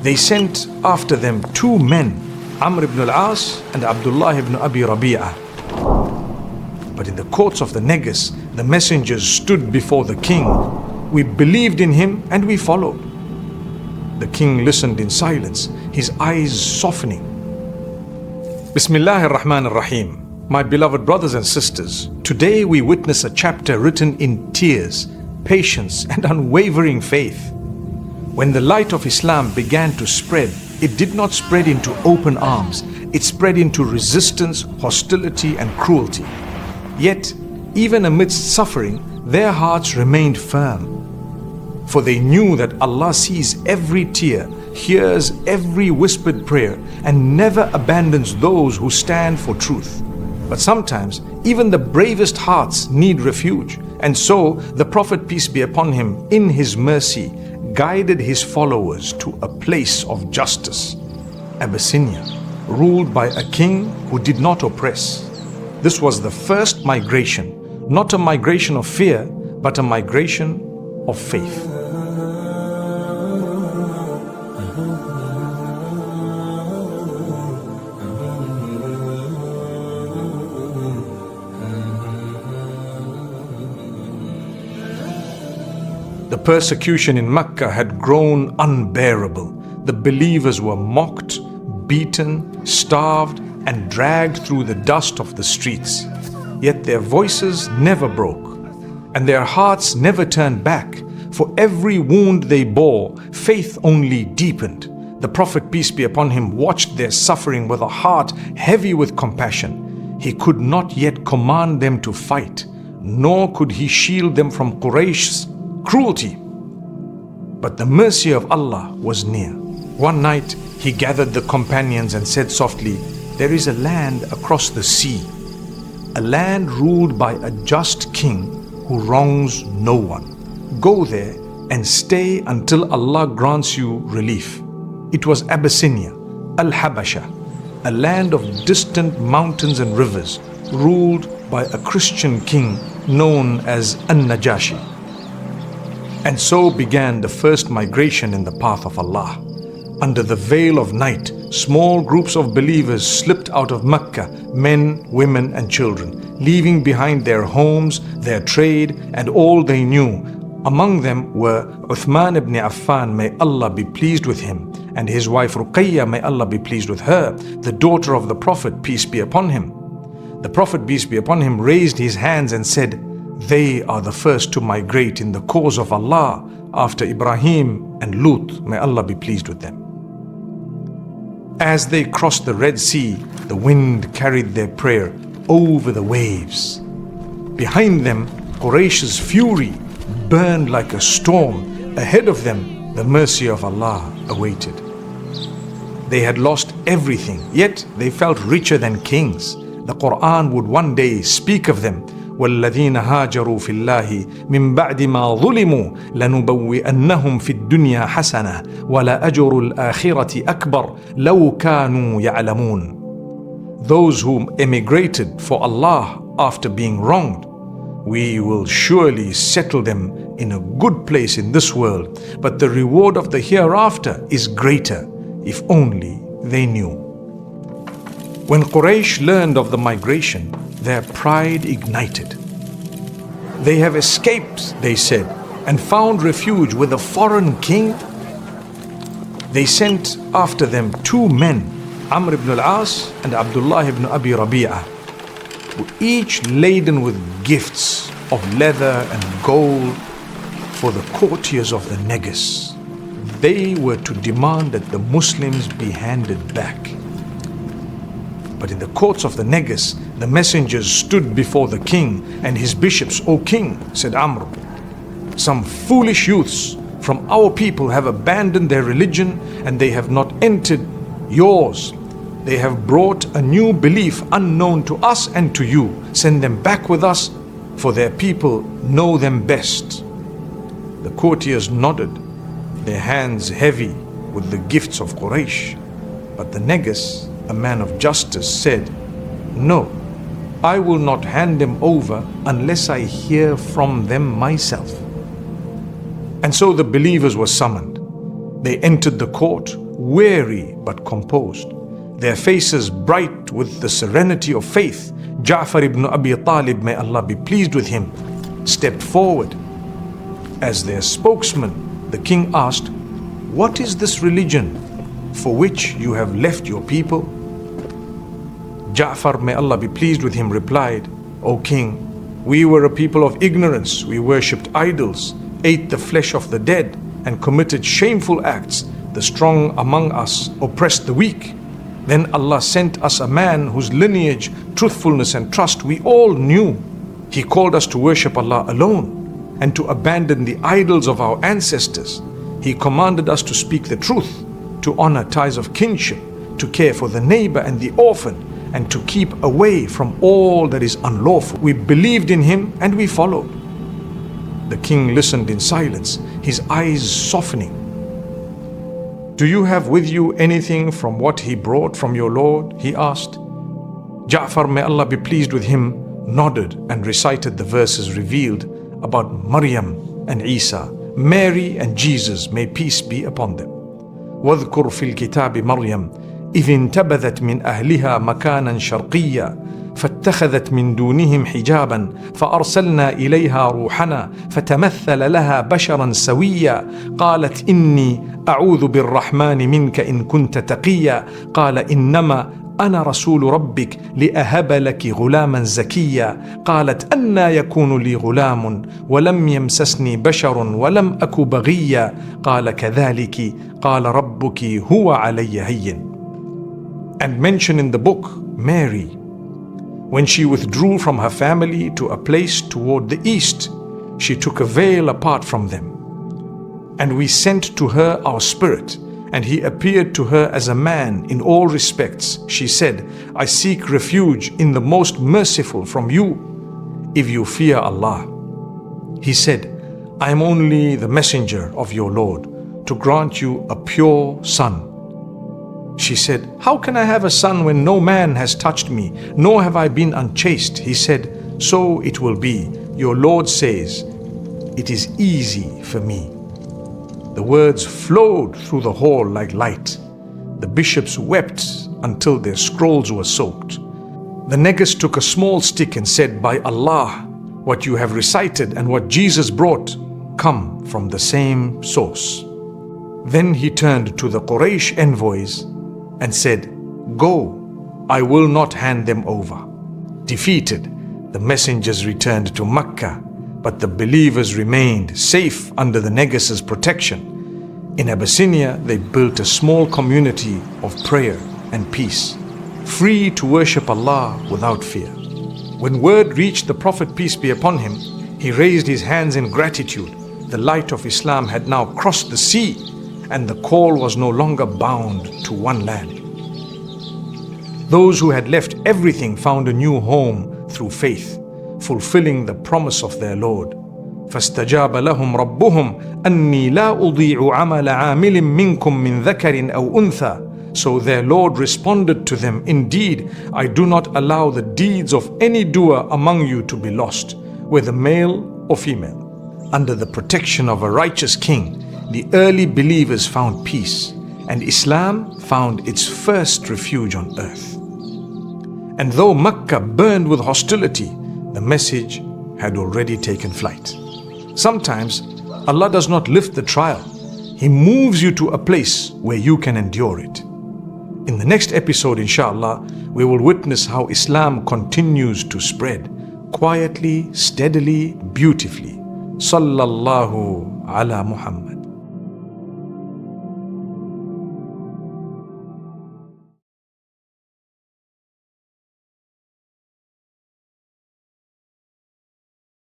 They sent after them two men, Amr ibn al-As and Abdullah ibn Abi Rabi'ah. But in the courts of the Negus, the messengers stood before the king. We believed in him and we followed. The king listened in silence, his eyes softening. Bismillahir Rahmanir Rahim. My beloved brothers and sisters, today we witness a chapter written in tears, patience and unwavering faith. When the light of Islam began to spread, it did not spread into open arms. It spread into resistance, hostility and cruelty. Yet, even amidst suffering, their hearts remained firm. For they knew that Allah sees every tear, hears every whispered prayer, and never abandons those who stand for truth. But sometimes, even the bravest hearts need refuge. And so, the Prophet, peace be upon him, in his mercy, guided his followers to a place of justice, Abyssinia, ruled by a king who did not oppress. This was the first migration, not a migration of fear, but a migration of faith. The persecution in Mecca had grown unbearable. The believers were mocked, beaten, starved, and dragged through the dust of the streets. Yet their voices never broke, and their hearts never turned back. For every wound they bore, faith only deepened. The Prophet, peace be upon him, watched their suffering with a heart heavy with compassion. He could not yet command them to fight, nor could he shield them from Quraysh's cruelty. But the mercy of Allah was near. One night, he gathered the companions and said softly, "There is a land across the sea, a land ruled by a just king who wrongs no one. Go there and stay until Allah grants you relief." It was Abyssinia, Al-Habasha, a land of distant mountains and rivers, ruled by a Christian king known as An-Najashi. And so began the first migration in the path of Allah. Under the veil of night, small groups of believers slipped out of Mecca, men, women and children, leaving behind their homes, their trade and all they knew. Among them were Uthman ibn Affan, may Allah be pleased with him, and his wife Ruqayya, may Allah be pleased with her, the daughter of the Prophet, peace be upon him. The Prophet, peace be upon him, raised his hands and said, "They are the first to migrate in the cause of Allah after Ibrahim and Lut, may Allah be pleased with them." As they crossed the Red Sea, the wind carried their prayer over the waves. Behind them, Quraysh's fury burned like a storm. Ahead of them, the mercy of Allah awaited. They had lost everything, yet they felt richer than kings. The Quran would one day speak of them. وَالَّذِينَ هَاجَرُوا فِي اللَّهِ مِنْ بَعْدِ مَا ظُلِمُوا لَنُبَوِّئَنَّهُمْ فِي الدُّنْيَا حَسَنَةً وَلَأَجْرُ الْآخِرَةِ أَكْبَرُ لَوْ كَانُوا يَعْلَمُونَ. Those who emigrated for Allah after being wronged, we will surely settle them in a good place in this world, but the reward of the hereafter is greater, if only they knew. When Quraysh learned of the migration, their pride ignited. They have escaped, they said, and found refuge with a foreign king. They sent after them two men, Amr ibn al-As and Abdullah ibn Abi Rabi'ah, who each laden with gifts of leather and gold for the courtiers of the Negus. They were to demand that the Muslims be handed back. But in the courts of the Negus, the messengers stood before the king and his bishops. "O king," said Amr, "some foolish youths from our people have abandoned their religion and they have not entered yours. They have brought a new belief unknown to us and to you. Send them back with us, for their people know them best." The courtiers nodded, their hands heavy with the gifts of Quraysh. But the Negus, a man of justice, said, "No, I will not hand them over unless I hear from them myself." And so the believers were summoned. They entered the court, weary but composed, their faces bright with the serenity of faith. Ja'far ibn Abi Talib, may Allah be pleased with him, stepped forward. As their spokesman, the king asked, "What is this religion for which you have left your people?" Ja'far, may Allah be pleased with him, replied, "O king, we were a people of ignorance. We worshipped idols, ate the flesh of the dead, and committed shameful acts. The strong among us oppressed the weak. Then Allah sent us a man whose lineage, truthfulness and trust we all knew. He called us to worship Allah alone and to abandon the idols of our ancestors. He commanded us to speak the truth, to honor ties of kinship, to care for the neighbor and the orphan, and to keep away from all that is unlawful. We believed in him and we followed." The king listened in silence, his eyes softening. "Do you have with you anything from what he brought from your Lord?" he asked. Ja'far, may Allah be pleased with him, nodded and recited the verses revealed about Maryam and Isa, Mary and Jesus, may peace be upon them. وَاذْكُرْ فِي الْكِتَابِ مَرْيَمَ إِذِ انْتَبَذَتْ مِنْ أَهْلِهَا مَكَانًا شَرْقِيًّا فاتخذت من دونهم حجابا فأرسلنا إليها روحنا فتمثل لها بشرا سويا قالت إني أعوذ بالرحمن منك إن كنت تقيا قال إنما أنا رسول ربك لأهب لك غلاما زكيا قالت أنى يكون لي غلام ولم يمسسني بشر ولم أك بغيا قال كذلك قال ربك هو علي هين. And mention in the book Mary, when she withdrew from her family to a place toward the east, she took a veil apart from them. And we sent to her our spirit, and he appeared to her as a man in all respects. She said, "I seek refuge in the most merciful from you, if you fear Allah." He said, "I am only the messenger of your Lord, to grant you a pure son." She said, "How can I have a son when no man has touched me, nor have I been unchaste?" He said, "So it will be. Your Lord says, it is easy for me." The words flowed through the hall like light. The bishops wept until their scrolls were soaked. The negus took a small stick and said, "By Allah, what you have recited and what Jesus brought come from the same source." Then he turned to the Quraysh envoys and said, "Go, I will not hand them over." Defeated, the messengers returned to Mecca, but the believers remained safe under the Negus's protection. In Abyssinia, they built a small community of prayer and peace, free to worship Allah without fear. When word reached the Prophet, peace be upon him, he raised his hands in gratitude. The light of Islam had now crossed the sea, and the call was no longer bound to one land. Those who had left everything found a new home through faith, fulfilling the promise of their Lord. فَاسْتَجَابَ لَهُمْ رَبُّهُمْ أَنِّي لَا أُضِيعُ عَمَلَ عَامِلٍ مِّنكُم مِّن ذَكَرٍ أَوْ أُنثَى. So their Lord responded to them, "Indeed, I do not allow the deeds of any doer among you to be lost, whether male or female." Under the protection of a righteous king, the early believers found peace, and Islam found its first refuge on earth. And though Mecca burned with hostility, the message had already taken flight. Sometimes Allah does not lift the trial. He moves you to a place where you can endure it. In the next episode, inshallah, we will witness how Islam continues to spread, quietly, steadily, beautifully. Sallallahu ala Muhammad.